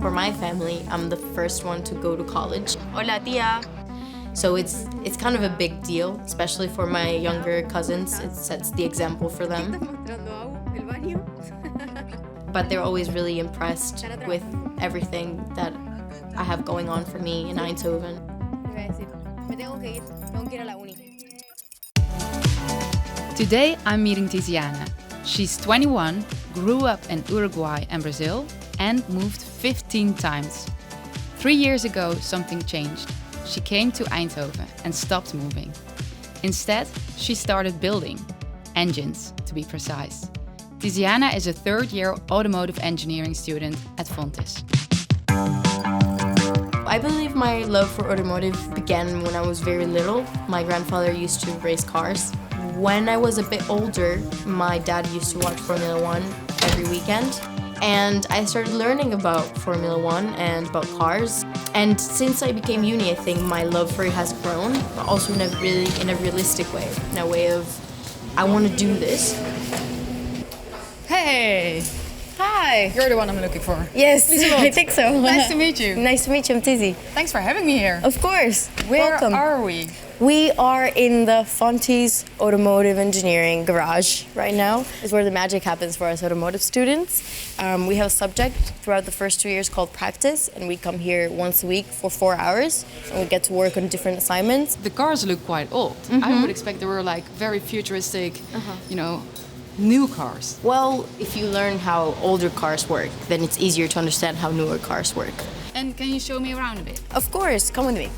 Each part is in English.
for my family, I'm the first one to go to college. Hola, tía. So it's kind of a big deal, especially for my younger cousins. It sets the example for them. But they're always really impressed with everything that I have going on for me in Eindhoven. Today I'm meeting Tiziana. She's 21, grew up in Uruguay and Brazil, and moved 15 times. 3 years ago, something changed. She came to Eindhoven and stopped moving. Instead, she started building. Engines, to be precise. Tiziana is a third-year automotive engineering student at Fontys. I believe my love for automotive began when I was very little. My grandfather used to race cars. When I was a bit older, my dad used to watch Formula 1 every weekend. And I started learning about Formula 1 and about cars. And since I became uni, I think my love for it has grown, but also in a realistic way. In a way of, I want to do this. Hey! Hi! You're the one I'm looking for. Yes, I think so. Nice to meet you. Nice to meet you, I'm Tizzy. Thanks for having me here. Of course. Where Welcome. are we? We are in the Fontys Automotive Engineering garage right now. It's where the magic happens for us automotive students. We have a subject throughout the first 2 years called practice, and we come here once a week for 4 hours, and we get to work on different assignments. The cars look quite old. I would expect they were like very futuristic, new cars. Well, if you learn how older cars work, then it's easier to understand how newer cars work. And can you show me around a bit? Of course, come with me.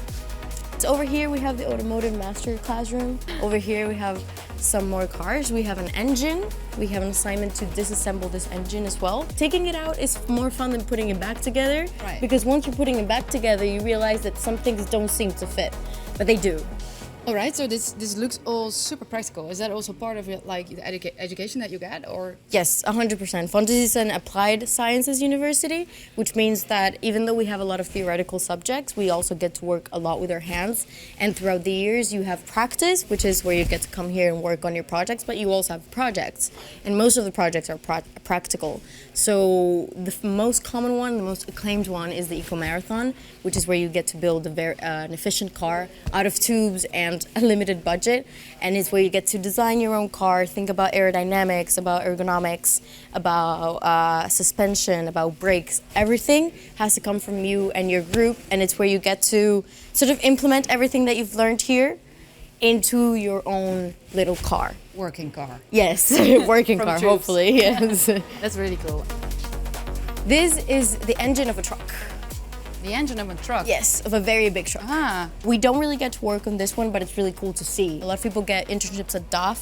So over here we have the automotive master classroom. Over here we have some more cars. We have an engine. We have an assignment to disassemble this engine as well. Taking it out is more fun than putting it back together. Right. Because once you're putting it back together, you realize that some things don't seem to fit, but they do. All right, so this looks all super practical. Is that also part of it, like the education that you get, or? Yes, 100%. Fontys is an applied sciences university, which means that even though we have a lot of theoretical subjects, we also get to work a lot with our hands. And throughout the years, you have practice, which is where you get to come here and work on your projects, but you also have projects. And most of the projects are practical. So the most common one, the most acclaimed one, is the Eco Marathon, which is where you get to build an efficient car out of tubes and a limited budget, and it's where you get to design your own car, think about aerodynamics, about ergonomics, about suspension, about brakes. Everything has to come from you and your group, and it's where you get to sort of implement everything that you've learned here into your own little car. Working car. Yes, working car, tubes. hopefully, yes. That's really cool. This is the engine of a truck. The engine of a truck? Yes, of a very big truck. Ah. We don't really get to work on this one, but it's really cool to see. A lot of people get internships at DAF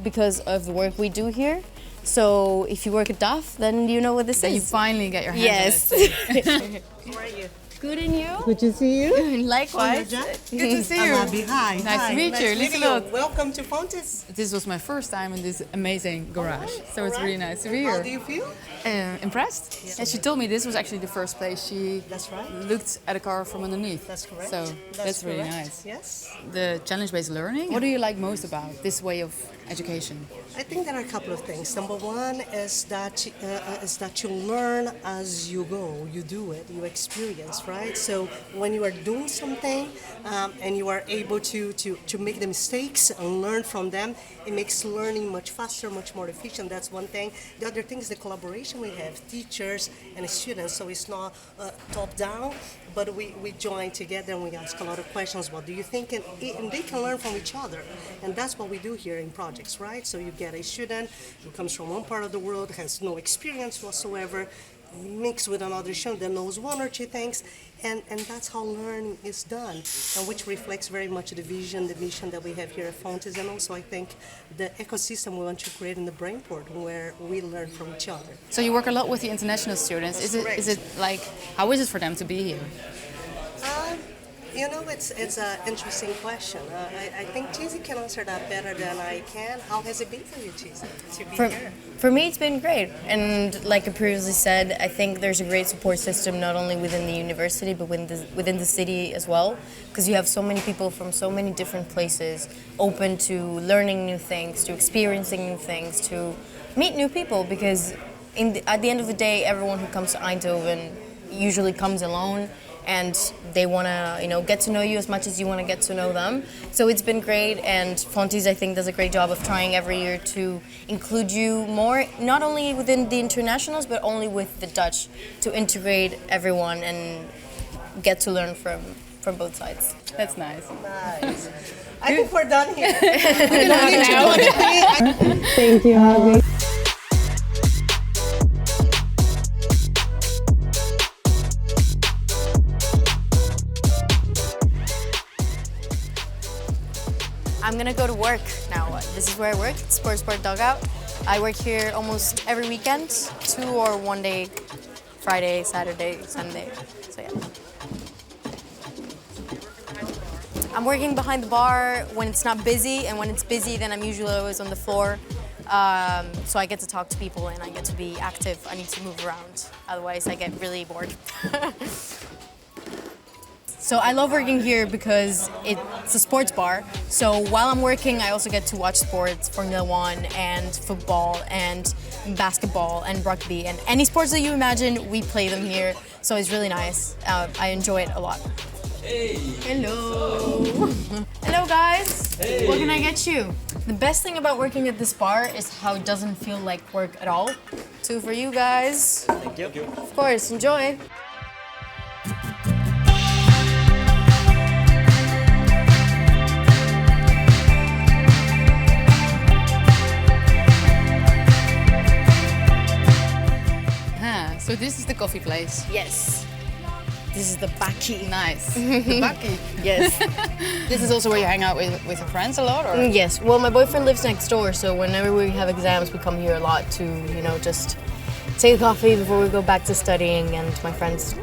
because of the work we do here. So if you work at DAF, then you know what this Then is. you finally get your hands on Yes. it. How are you? Good, and you? Good to see you. Likewise. Good to see you. I'm Abby. Hi. Nice Hi. to meet you. Nice Lieselot. meeting you. Welcome to Fontys. This was my first time in this amazing garage, so it's Alright. really nice to be How here. do you feel? Impressed? Yeah. And she told me this was actually the first place she That's right. looked at a car from underneath. That's correct. So that's really correct. nice. Yes. The challenge-based learning. What do you like most about this way of education? I think there are a couple of things. Number one is that you learn as you go. You do it. You experience, right? So when you are doing something and you are able to make the mistakes and learn from them, it makes learning much faster, much more efficient. That's one thing. The other thing is the collaboration we have, teachers and students. So it's not top down, but we join together and we ask a lot of questions. What do you think? And they can learn from each other. And that's what we do here in projects, right? So you get a student who comes from one part of the world, has no experience whatsoever, mixed with another student that knows one or two things, and that's how learning is done, and which reflects very much the vision, the mission that we have here at Fontys, and also I think the ecosystem we want to create in the Brainport, where we learn from each other. So you work a lot with the international students. That's Is it like, how is it for them to be here? It's an interesting question. I think Tizi can answer that better than I can. How has it been for you, Tizi, to be here? For me, it's been great. And like I previously said, I think there's a great support system not only within the university, but within the city as well. Because you have so many people from so many different places open to learning new things, to experiencing new things, to meet new people. Because at the end of the day, everyone who comes to Eindhoven, usually comes alone, and they want to, get to know you as much as you want to get to know them. So it's been great, and Fontys, I think, does a great job of trying every year to include you more, not only within the internationals, but only with the Dutch, to integrate everyone and get to learn from both sides. That's nice. Nice. I think we're done here. Thank you. I'm gonna go to work now. This is where I work, Sport Dugout. I work here almost every weekend, 2 or 1 day, Friday, Saturday, Sunday. So yeah. I'm working behind the bar when it's not busy, and when it's busy, then I'm usually always on the floor. So I get to talk to people and I get to be active. I need to move around, otherwise I get really bored. So I love working here because it's a sports bar. So while I'm working, I also get to watch sports, Formula 1 and football and basketball and rugby and any sports that you imagine, we play them here. So it's really nice. I enjoy it a lot. Hey! Hello! Hello guys! Hey. What can I get you? The best thing about working at this bar is how it doesn't feel like work at all. 2 for you guys. Thank you. Of course, enjoy. So this is the coffee place. Yes. This is the Bakkie. Nice. The Bakkie. Yes. This is also where you hang out with your friends a lot, or? Yes. Well, my boyfriend lives next door, so whenever we have exams, we come here a lot to, just take a coffee before we go back to studying, and my friends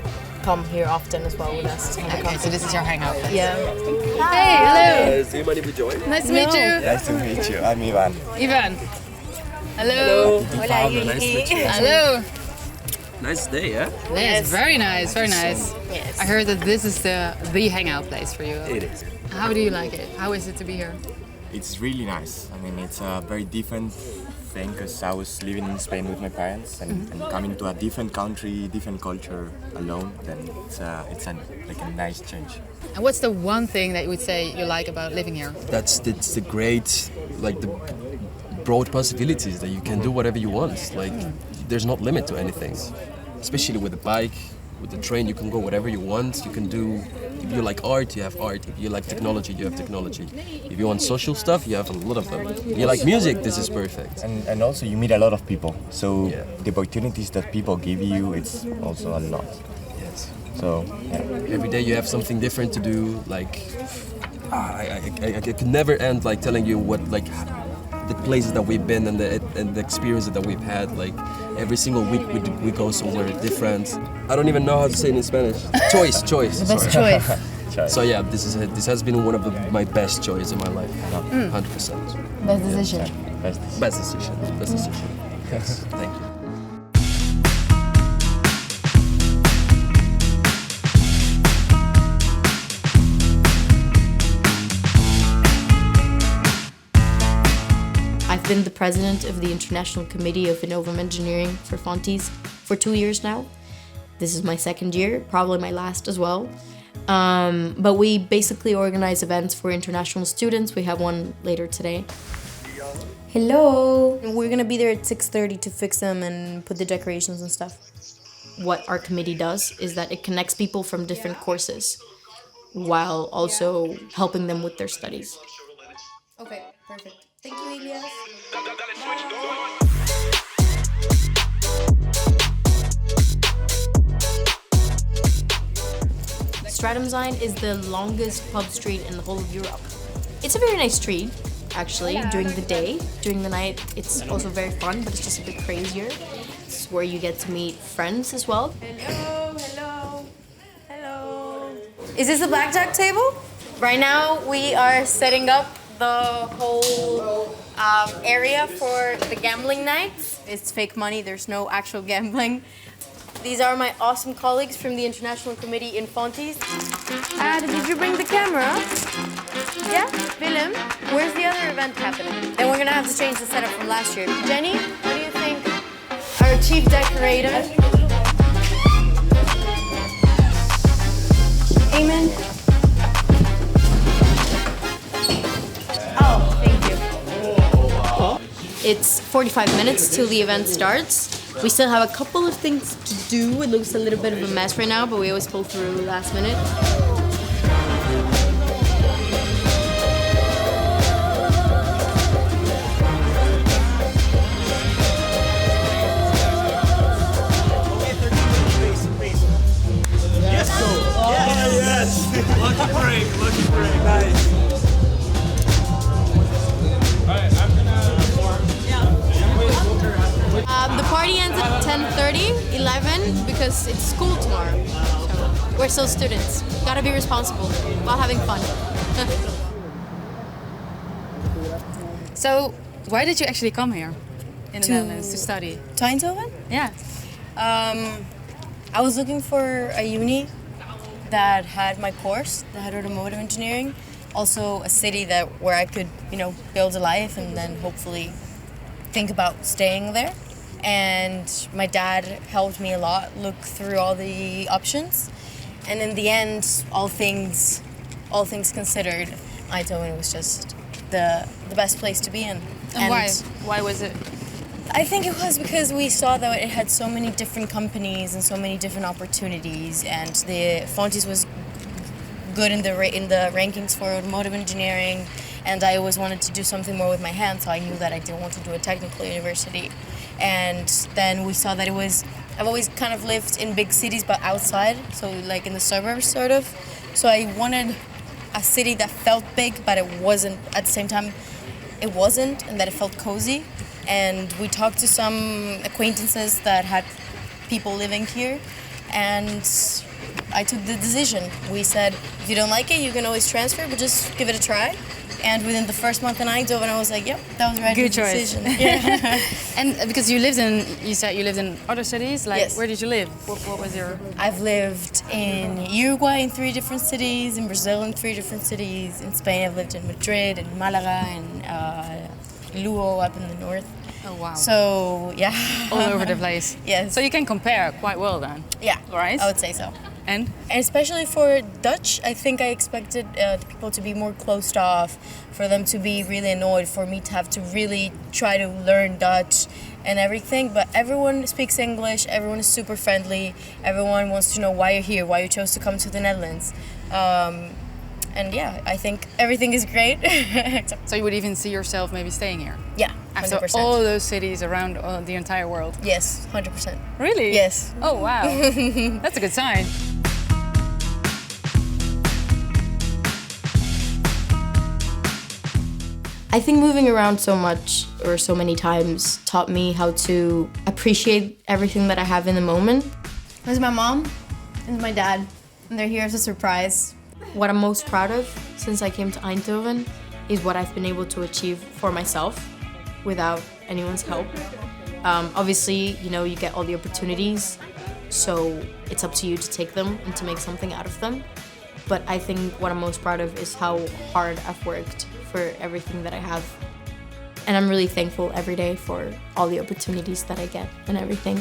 come here often as well with us. Okay, so this is your hangout place. Yeah. Hey, hello. Do you mind if we join? Nice to meet you. Nice to meet you. I'm Ivan. Ivan. Hello. Hola, Nice to meet you. Hello. Nice day, yeah? Yes, very nice, very nice. Yes. I heard that this is the hangout place for you. It is. How do you like it? How is it to be here? It's really nice. I mean, it's a very different thing because I was living in Spain with my parents and coming to a different country, different culture alone, then it's like a nice change. And what's the one thing that you would say you like about living here? That's the great, like the broad possibilities that you can do whatever you want. Like there's not limit to anything. Especially with a bike, with the train, you can go whatever you want. You can do, if you like art, you have art. If you like technology, you have technology. If you want social stuff, you have a lot of them. If you like music, this is perfect. And also you meet a lot of people. So the opportunities that people give you, it's also a lot. Yes. So Every day you have something different to do. Like I could never end like telling you what like the places that we've been and the experiences that we've had. Like every single week we go somewhere different. I don't even know how to say it in Spanish. Choice. The best choice. So yeah, this has been one of my best choices in my life. 100%. Best decision. Best decision. Yes. Thank you. I've been the president of the International Committee of Automotive Engineering for Fontys for 2 years now. This is my 2nd year, probably my last as well. But we basically organize events for international students. We have one later today. Hello! We're gonna be there at 6:30 to fix them and put the decorations and stuff. What our committee does is that it connects people from different courses while also helping them with their studies. Okay, perfect. Thank you, Elias. Stratumzijn is the longest pub street in the whole of Europe. It's a very nice street, actually, during the day. During the night, it's also very fun, but it's just a bit crazier. It's where you get to meet friends as well. Hello. Is this the blackjack table? Right now, we are setting up the whole area for the gambling nights. It's fake money, there's no actual gambling. These are my awesome colleagues from the International Committee in Fontys. Did you bring the camera? Yeah? Willem? Where's the other event happening? Then we're gonna have to change the setup from last year. Jenny, what do you think? Our chief decorator. it's 45 minutes till the event starts. We still have a couple of things to do. It looks a little bit of a mess right now, but we always pull through last minute. Lucky break, nice. The party ends at 10:30, 11, because it's school tomorrow. So we're still students. Gotta be responsible while having fun. So, why did you actually come here in the Netherlands to study? To Eindhoven? Yeah. I was looking for a uni that had my course, that had Automotive Engineering. Also a city where I could, build a life and then hopefully think about staying there. And my dad helped me a lot look through all the options. And in the end, all things considered, Eindhoven was just the best place to be in. And why? Why was it? I think it was because we saw that it had so many different companies and so many different opportunities, and the Fontys was good in the rankings for automotive engineering, and I always wanted to do something more with my hands, so I knew that I didn't want to do a technical university. And then we saw that I've always kind of lived in big cities but outside, so like in the suburbs sort of. So I wanted a city that felt big but it wasn't, at the same time it wasn't, and that it felt cozy. And we talked to some acquaintances that had people living here, and I took the decision. We said, if you don't like it, you can always transfer, but just give it a try. And within the first month in Eindhoven, I was like, yep, that was the right decision. Yeah. And because you said you lived in other cities, like Yes. where did you live? What was your... I've lived in Uruguay in 3 different cities, in Brazil in 3 different cities, in Spain I've lived in Madrid, in Malaga, and Lugo up in the north. Oh wow. So, yeah. All over the place. Yes. So you can compare quite well then. Yeah, Right? I would say so. And? And especially for Dutch, I think I expected the people to be more closed off, for them to be really annoyed, for me to have to really try to learn Dutch and everything. But everyone speaks English, everyone is super friendly, everyone wants to know why you're here, why you chose to come to the Netherlands. And yeah, I think everything is great. So you would even see yourself maybe staying here? Yeah, After 100%. all those cities around the entire world? Yes, 100%. Really? Yes. Oh wow. That's a good sign. I think moving around so much or so many times taught me how to appreciate everything that I have in the moment. There's my mom and my dad, and they're here as a surprise. What I'm most proud of since I came to Eindhoven is what I've been able to achieve for myself without anyone's help. Obviously, you get all the opportunities, so it's up to you to take them and to make something out of them. But I think what I'm most proud of is how hard I've worked for everything that I have. And I'm really thankful every day for all the opportunities that I get and everything.